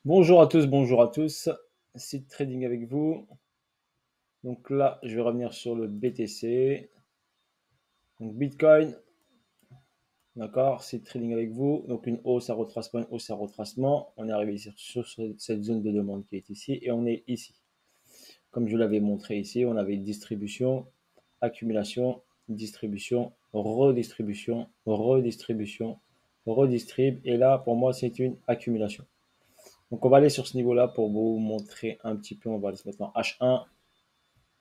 Bonjour à tous, Seed Trading avec vous. Donc là, je vais revenir sur le BTC. Donc Bitcoin, d'accord, Seed Trading avec vous. Donc une hausse à retracement, une hausse à retracement. On est arrivé sur cette zone de demande qui est ici et on est ici. Comme je l'avais montré ici, on avait distribution, accumulation, distribution, redistribution, redistribution, redistrib. Et là, pour moi, c'est une accumulation. Donc on va aller sur ce niveau-là pour vous montrer un petit peu. On va aller se mettre en H1.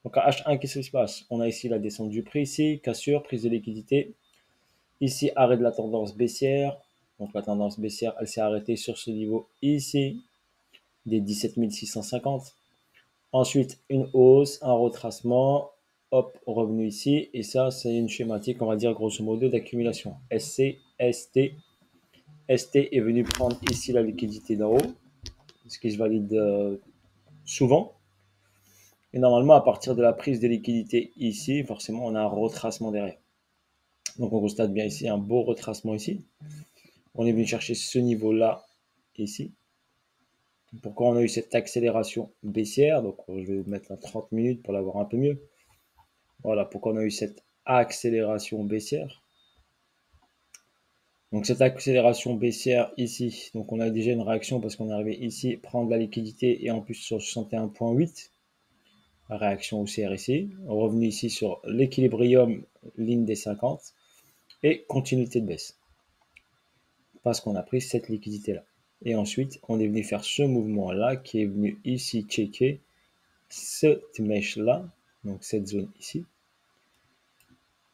Donc à H1, qu'est-ce qui se passe? On a ici la descente du prix, ici, cassure, prise de liquidité. Ici, arrêt de la tendance baissière. Donc la tendance baissière, elle s'est arrêtée sur ce niveau ici, des 17 650. Ensuite, une hausse, un retracement. Hop, revenu ici. Et ça, c'est une schématique, on va dire grosso modo, d'accumulation. SC, ST. ST est venu prendre ici la liquidité d'en haut, ce qui se valide souvent. Et normalement, à partir de la prise de liquidité ici, forcément, on a un retracement derrière. Donc on constate bien ici un beau retracement ici. On est venu chercher ce niveau-là ici. Pourquoi on a eu cette accélération baissière? Donc je vais mettre à 30 minutes pour l'avoir un peu mieux. Voilà pourquoi on a eu cette accélération baissière. Donc cette accélération baissière ici, donc on a déjà une réaction parce qu'on est arrivé ici, prendre la liquidité et en plus sur 61,8. Réaction haussière ici. Revenu ici sur l'équilibrium, ligne des 50 et continuité de baisse. Parce qu'on a pris cette liquidité-là. Et ensuite, on est venu faire ce mouvement-là qui est venu ici checker cette mèche-là, donc cette zone ici.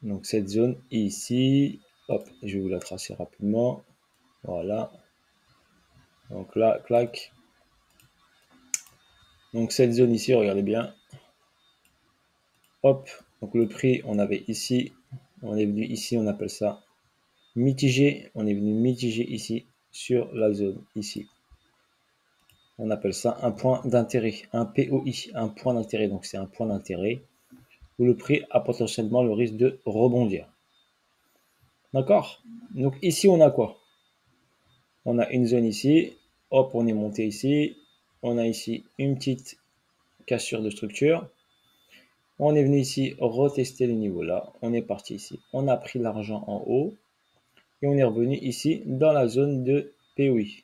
Donc cette zone ici, hop, je vais vous la tracer rapidement. Voilà. Donc là, clac. Donc cette zone ici, regardez bien. Hop, donc le prix, on avait ici, on est venu ici, on appelle ça mitigé. On est venu mitiger ici sur la zone ici. On appelle ça un point d'intérêt, un POI, un point d'intérêt. Donc c'est un point d'intérêt où le prix a potentiellement le risque de rebondir. D'accord? Donc ici on a quoi? On a une zone ici, hop, on est monté ici, on a ici une petite cassure de structure. On est venu ici retester les niveaux là, on est parti ici, on a pris l'argent en haut et on est revenu ici dans la zone de POI,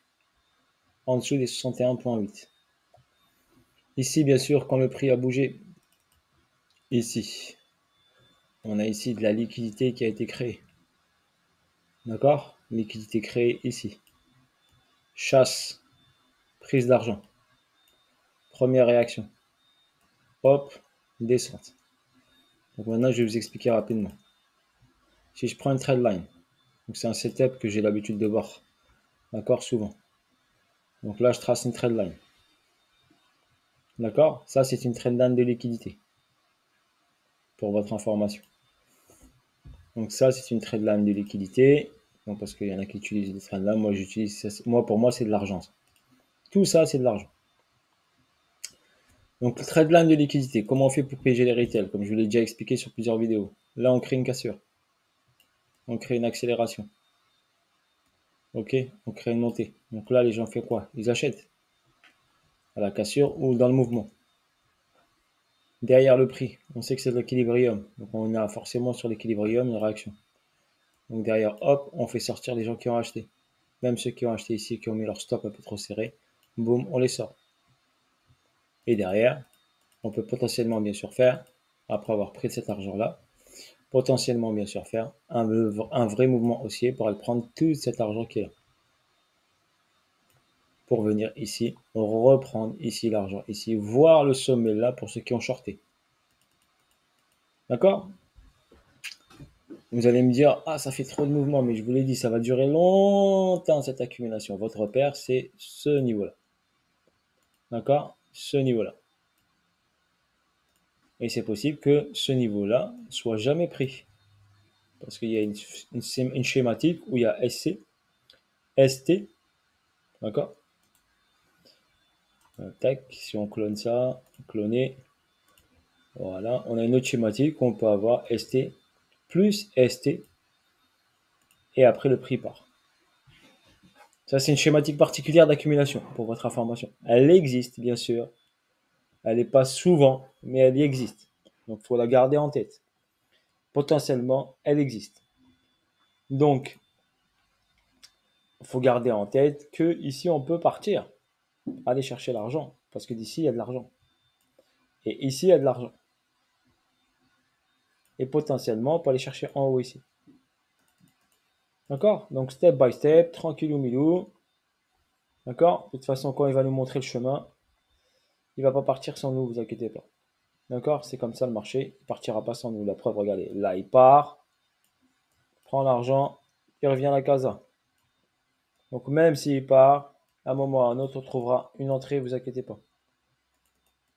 en dessous des 61,8. Ici, bien sûr, quand le prix a bougé, ici, on a ici de la liquidité qui a été créée. D'accord? Liquidité créée ici. Chasse, prise d'argent. Première réaction. Hop, descente. Donc maintenant, je vais vous expliquer rapidement. Si je prends une trade line, donc c'est un setup que j'ai l'habitude de voir. D'accord? Souvent. Donc là, je trace une trade line. D'accord? Ça, c'est une trade line de liquidité. Pour votre information. Donc ça, c'est une trade line de liquidité. Donc parce qu'il y en a qui utilisent des trade lines. Moi, j'utilise ça. Pour moi, c'est de l'argent. Tout ça, c'est de l'argent. Donc, le trade line de liquidité, comment on fait pour piéger les retails? Comme je vous l'ai déjà expliqué sur plusieurs vidéos. Là, on crée une cassure. On crée une accélération. Ok? On crée une montée. Donc là, les gens font quoi? Ils achètent à la cassure ou dans le mouvement. Derrière le prix, on sait que c'est de l'équilibrium. Donc, on a forcément sur l'équilibrium une réaction. Donc, derrière, hop, on fait sortir les gens qui ont acheté. Même ceux qui ont acheté ici, qui ont mis leur stop un peu trop serré. Boum, on les sort. Et derrière, on peut potentiellement, bien sûr, faire, après avoir pris cet argent-là, potentiellement, bien sûr, faire un vrai mouvement haussier pour aller prendre tout cet argent qui est là. Pour venir ici, reprendre ici l'argent, ici, voir le sommet là pour ceux qui ont shorté. D'accord? Vous allez me dire, ah, ça fait trop de mouvements, mais je vous l'ai dit, ça va durer longtemps cette accumulation. Votre repère, c'est ce niveau-là. D'accord? Ce niveau-là. Et c'est possible que ce niveau-là soit jamais pris. Parce qu'il y a une schématique où il y a SC, ST, d'accord? Tac, si on clone ça, cloner, voilà, on a une autre schématique où on peut avoir ST plus ST et après le prix part. Ça, c'est une schématique particulière d'accumulation, pour votre information. Elle existe, bien sûr. Elle n'est pas souvent, mais elle y existe. Donc, il faut la garder en tête. Potentiellement, elle existe. Donc, il faut garder en tête que ici, on peut partir, aller chercher l'argent, parce que d'ici, il y a de l'argent. Et ici, il y a de l'argent. Et potentiellement, on peut aller chercher en haut ici. D'accord? Donc, step by step, tranquillou milou. D'accord? De toute façon, quand il va nous montrer le chemin, il ne va pas partir sans nous, vous inquiétez pas. D'accord? C'est comme ça le marché, il ne partira pas sans nous. La preuve, regardez, là, il part, prend l'argent, il revient à la casa. Donc, même s'il part, à un moment ou à un autre, on trouvera une entrée, vous inquiétez pas.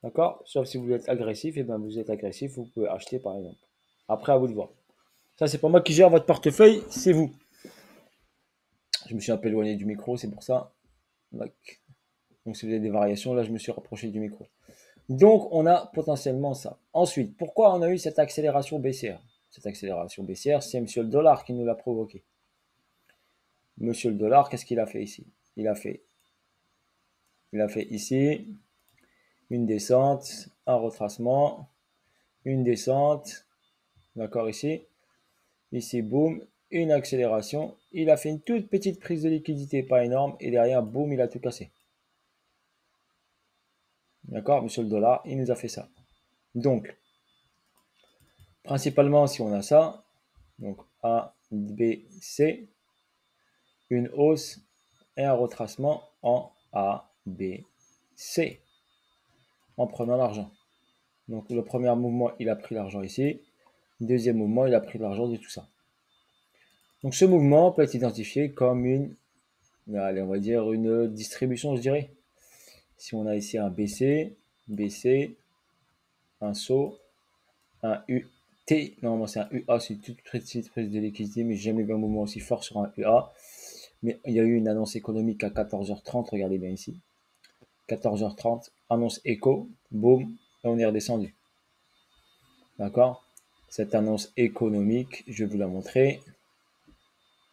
D'accord? Sauf si vous voulez être agressif, et bien vous êtes agressif, vous pouvez acheter par exemple. Après, à vous de voir. Ça, c'est pas moi qui gère votre portefeuille, c'est vous. Je me suis un peu éloigné du micro, c'est pour ça. Donc, si vous avez des variations, là, je me suis rapproché du micro. Donc, on a potentiellement ça. Ensuite, pourquoi on a eu cette accélération baissière? Cette accélération baissière, c'est Monsieur le dollar qui nous l'a provoqué. Monsieur le dollar, qu'est-ce qu'il a fait ici? Il a fait ici une descente, un retracement, une descente, d'accord ici. Ici, boum, une accélération. Il a fait une toute petite prise de liquidité, pas énorme, et derrière, boum, il a tout cassé. D'accord, Monsieur le dollar, il nous a fait ça. Donc, principalement, si on a ça, donc A, B, C, une hausse et un retracement en A, B, C, en prenant l'argent. Donc, le premier mouvement, il a pris l'argent ici. Deuxième mouvement, il a pris l'argent de tout ça. Donc, ce mouvement peut être identifié comme une, allez, on va dire une distribution, je dirais. Si on a ici un BC, BC, un saut, un UT, normalement c'est un UA, c'est une toute petite prise de liquidité, mais j'ai jamais vu un mouvement aussi fort sur un UA. Mais il y a eu une annonce économique à 14h30, regardez bien ici. 14h30, annonce éco, boum, et on est redescendu. D'accord? Cette annonce économique, je vais vous la montrer.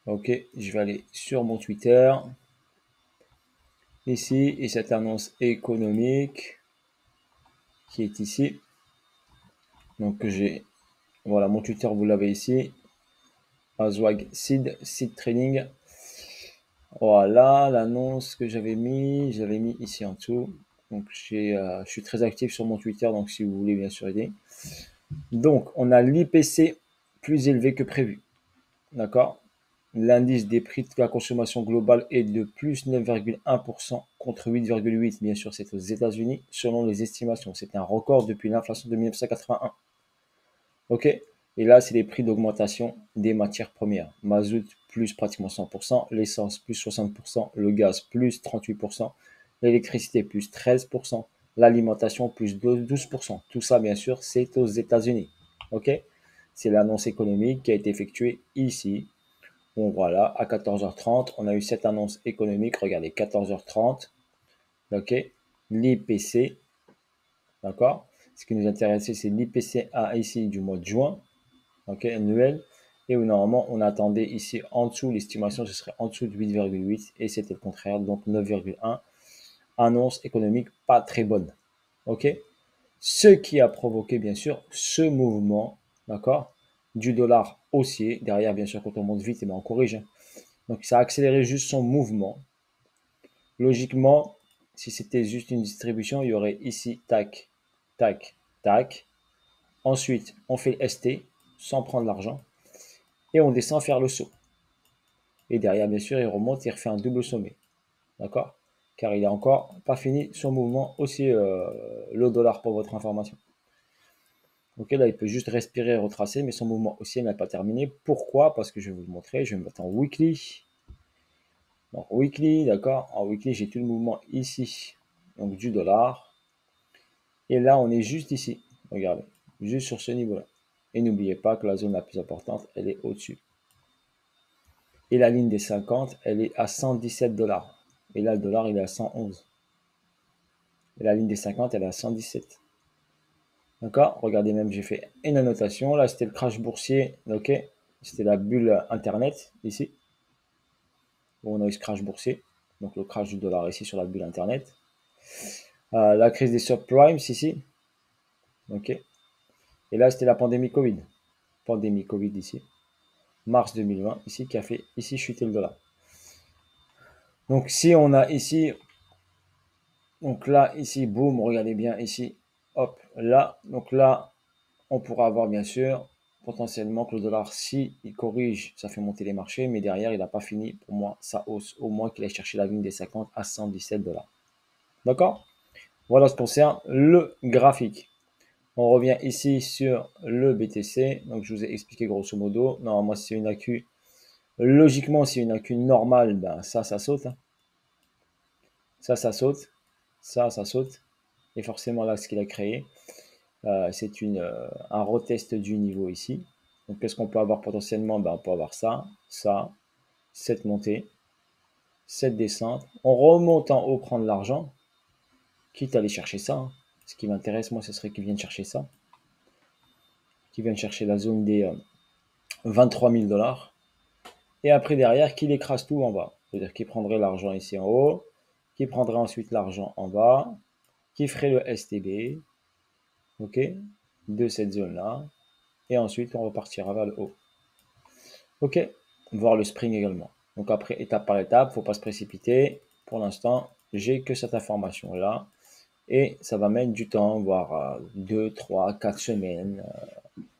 Ok, je vais aller sur mon Twitter. Ici, et cette annonce économique qui est ici. Donc j'ai, voilà, mon Twitter, vous l'avez ici. Azwag Seed Trading. Voilà l'annonce que j'avais mis ici en dessous. Donc je suis très actif sur mon Twitter, donc si vous voulez bien sûr aider. Donc on a l'IPC plus élevé que prévu. D'accord? L'indice des prix de la consommation globale est de plus 9,1% contre 8,8%. Bien sûr, c'est aux États-Unis, selon les estimations. C'est un record depuis l'inflation de 1981. Ok? Et là, c'est les prix d'augmentation des matières premières. Mazout plus pratiquement 100%, l'essence plus 60%, le gaz plus 38%, l'électricité plus 13%, l'alimentation plus 12%. Tout ça, bien sûr, c'est aux États-Unis. Ok? C'est l'annonce économique qui a été effectuée ici. Bon, voilà, à 14h30, on a eu cette annonce économique. Regardez, 14h30. Ok? L'IPC. D'accord? Ce qui nous intéressait, c'est l'IPCA ici du mois de juin. Ok, annuel. Et où normalement, on attendait ici en dessous, l'estimation, ce serait en dessous de 8,8 et c'était le contraire, donc 9,1. Annonce économique pas très bonne. Ok, ce qui a provoqué bien sûr ce mouvement, d'accord, du dollar haussier. Derrière, bien sûr, quand on monte vite, et bien on corrige. Hein. Donc ça a accéléré juste son mouvement. Logiquement, si c'était juste une distribution, il y aurait ici tac, tac, tac. Ensuite, on fait le ST sans prendre l'argent et on descend faire le saut. Et derrière, bien sûr, il remonte et refait un double sommet. D'accord? Car il n'a encore pas fini son mouvement aussi le dollar pour votre information. Ok, là, il peut juste respirer et retracer, mais son mouvement haussier n'a pas terminé. Pourquoi? Parce que je vais vous le montrer. Je vais me mettre en weekly. Donc, weekly, d'accord? En weekly, j'ai tout le mouvement ici, donc du dollar. Et là, on est juste ici. Regardez, juste sur ce niveau-là. Et n'oubliez pas que la zone la plus importante, elle est au-dessus. Et la ligne des 50, elle est à 117 $. Et là, le dollar, il est à 111. Et la ligne des 50, elle est à 117. D'accord? Regardez même, j'ai fait une annotation. Là, c'était le crash boursier. Ok? C'était la bulle Internet, ici. Où on a eu ce crash boursier. donc le crash du dollar ici sur la bulle Internet. La crise des subprimes ici. Ok. Et là, c'était la pandémie Covid. Pandémie Covid ici. Mars 2020 ici qui a fait ici chuter le dollar. Donc si on a ici, donc là, ici, boum, regardez bien ici, hop, là, donc là, on pourra avoir bien sûr potentiellement que le dollar, si il corrige, ça fait monter les marchés, mais derrière, il n'a pas fini pour moi sa hausse, au moins qu'il aille chercher la ligne des 50 à 117 $. D'accord? Voilà ce qui concerne le graphique. On revient ici sur le BTC. Donc je vous ai expliqué grosso modo. Normalement, si c'est une AQ, logiquement, si c'est une AQ normale, ben ça saute. Hein. Ça saute. Ça saute. Et forcément, là, ce qu'il a créé, c'est un retest du niveau ici. Donc, qu'est-ce qu'on peut avoir potentiellement? Ben, on peut avoir ça, cette montée, cette descente. On remonte en haut, prendre l'argent, quitte à aller chercher ça. Hein. Ce qui m'intéresse, moi, ce serait qu'ils viennent chercher ça. Qu'ils viennent chercher la zone des 23 000 $. Et après, derrière, qu'il écrase tout en bas. C'est-à-dire qu'il prendrait l'argent ici en haut, qu'il prendrait ensuite l'argent en bas, qui ferait le STB, ok, de cette zone-là. Et ensuite, on repartira vers le haut. Ok, voir le spring également. Donc après, étape par étape, il ne faut pas se précipiter. Pour l'instant, j'ai que cette information-là. Et ça va mettre du temps, voire 2, 3, 4 semaines,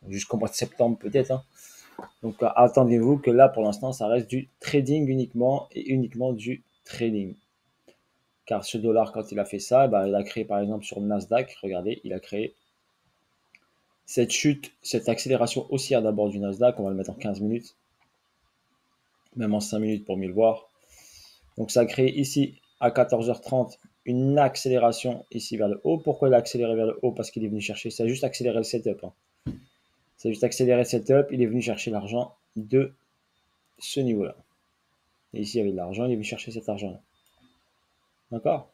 jusqu'au mois de septembre peut-être. Hein. Donc attendez-vous que là, pour l'instant, ça reste du trading uniquement et uniquement du trading. Car ce dollar, quand il a fait ça, bah, il a créé par exemple sur le Nasdaq, regardez, il a créé cette chute, cette accélération haussière d'abord du Nasdaq, on va le mettre en 15 minutes, même en 5 minutes pour mieux le voir. Donc ça a créé ici à 14h30 une accélération ici vers le haut. Pourquoi il a accéléré vers le haut? Parce qu'il est venu chercher, ça a juste accéléré le setup. Hein. Ça a juste accéléré le setup, il est venu chercher l'argent de ce niveau-là. Et ici, il y avait de l'argent, il est venu chercher cet argent-là. D'accord?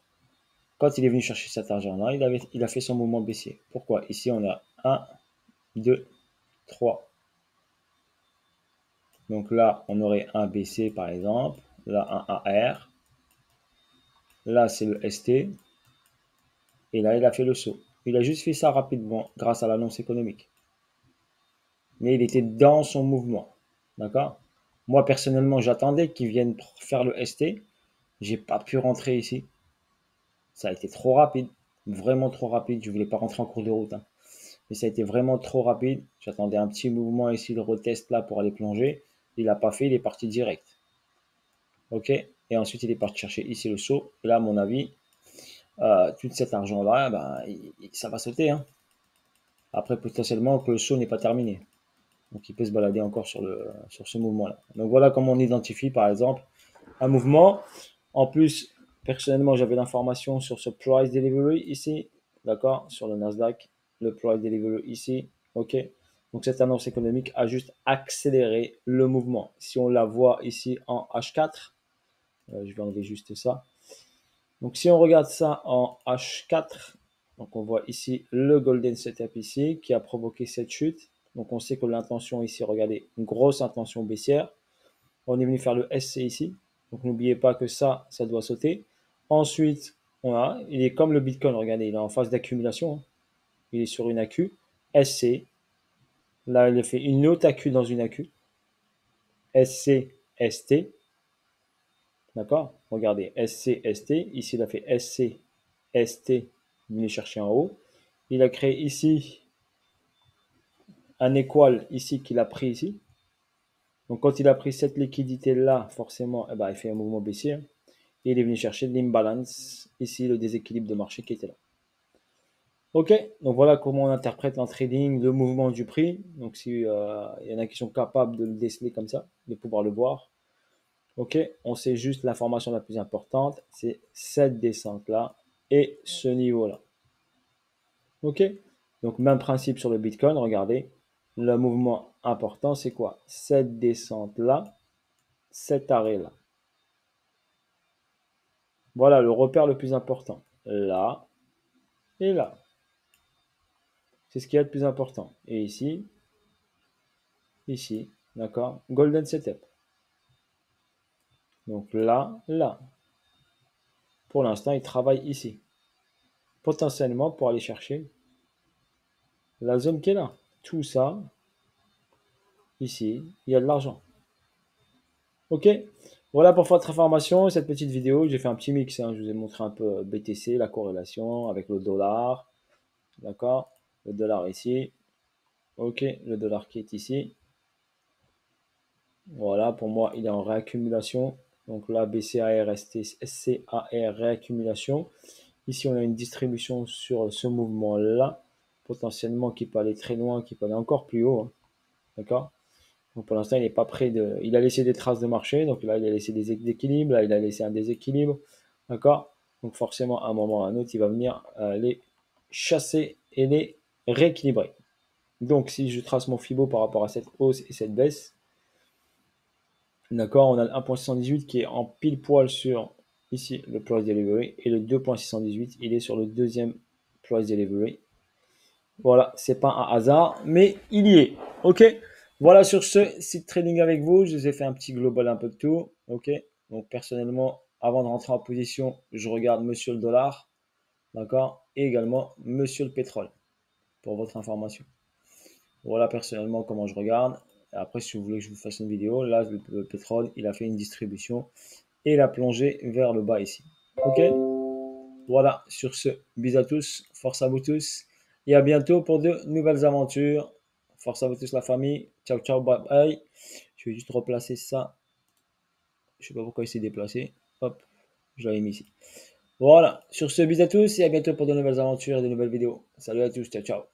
Quand il est venu chercher cet argent-là, il a fait son mouvement baissier. Pourquoi? Ici, on a 1, 2, 3. Donc là, on aurait un BC par exemple. Là, un AR. Là, c'est le ST. Et là, il a fait le saut. Il a juste fait ça rapidement grâce à l'annonce économique. Mais il était dans son mouvement. D'accord? Moi, personnellement, j'attendais qu'il vienne faire le ST. J'ai pas pu rentrer ici. Ça a été trop rapide. Vraiment trop rapide. Je voulais pas rentrer en cours de route. Hein. Mais ça a été vraiment trop rapide. J'attendais un petit mouvement ici, le retest là pour aller plonger. Il n'a pas fait, il est parti direct. Ok? Et ensuite, il est parti chercher ici le saut. Et là, à mon avis, tout cet argent-là, ben, ça va sauter. Hein. Après, potentiellement, que le saut n'est pas terminé. Donc, il peut se balader encore sur ce mouvement-là. Donc, voilà comment on identifie, par exemple, un mouvement. En plus, personnellement, j'avais l'information sur ce price delivery ici. D'accord? Sur le Nasdaq. Le price delivery ici. OK? Donc, cette annonce économique a juste accéléré le mouvement. Si on la voit ici en H4, je vais enlever juste ça. Donc, si on regarde ça en H4, donc on voit ici le Golden Setup ici qui a provoqué cette chute. Donc, on sait que l'intention ici, regardez, une grosse intention baissière. On est venu faire le SC ici. Donc, n'oubliez pas que ça doit sauter. Ensuite, il est comme le Bitcoin, regardez, il est en phase d'accumulation. Hein. Il est sur une AQ, SC. Là, il a fait une autre AQ dans une AQ. SC, ST. D'accord? Regardez, SC, ST. Ici, il a fait SC, ST. Venez chercher en haut. Il a créé ici un équal ici qu'il a pris ici. Donc, quand il a pris cette liquidité-là, forcément, eh ben, il fait un mouvement baissier. Et il est venu chercher l'imbalance, ici, le déséquilibre de marché qui était là. Ok, donc voilà comment on interprète en trading le mouvement du prix. Donc, s'il y en a qui sont capables de le déceler comme ça, de pouvoir le voir. Ok, on sait juste l'information la plus importante, c'est cette descente-là et ce niveau-là. Ok, donc même principe sur le Bitcoin, regardez, le mouvement important, c'est quoi? Cette descente-là, cet arrêt-là. Voilà le repère le plus important. Là et là. C'est ce qui est le plus important. Et ici, d'accord? Golden Setup. Donc là, là. pour l'instant, il travaille ici. Potentiellement pour aller chercher la zone qui est là. Tout ça, ici, il y a de l'argent. Ok, voilà pour votre information, cette petite vidéo. J'ai fait un petit mix, hein. Je vous ai montré un peu BTC, la corrélation avec le dollar. D'accord, le dollar ici. Ok, le dollar qui est ici. Voilà, pour moi, il est en réaccumulation. Donc là, BCAR, SCAR, réaccumulation. Ici, on a une distribution sur ce mouvement-là, potentiellement qui peut aller très loin, qui peut aller encore plus haut. Hein. D'accord? Donc pour l'instant, il n'est pas prêt de. Il a laissé des traces de marché, donc là, il a laissé des équilibres, là, il a laissé un déséquilibre. D'accord? Donc forcément, à un moment ou à un autre, il va venir les chasser et les rééquilibrer. Donc si je trace mon Fibo par rapport à cette hausse et cette baisse, d'accord, on a le 1.618 qui est en pile poil sur ici le price delivery et le 2.618 il est sur le deuxième price delivery. Voilà, c'est pas un hasard, mais il y est. Ok, voilà sur ce site trading avec vous. Je vous ai fait un petit global un peu de tout. Ok, donc personnellement, avant de rentrer en position, je regarde monsieur le dollar, d'accord, et également monsieur le pétrole pour votre information. Voilà personnellement comment je regarde. Après, si vous voulez que je vous fasse une vidéo, là, le pétrole, il a fait une distribution et il a plongé vers le bas ici. Ok? Voilà, sur ce, bisous à tous, force à vous tous et à bientôt pour de nouvelles aventures. Force à vous tous la famille. Ciao, ciao, bye bye. Je vais juste replacer ça. Je sais pas pourquoi il s'est déplacé. Hop, je l'avais mis ici. Voilà, sur ce, bisous à tous et à bientôt pour de nouvelles aventures et de nouvelles vidéos. Salut à tous, ciao, ciao.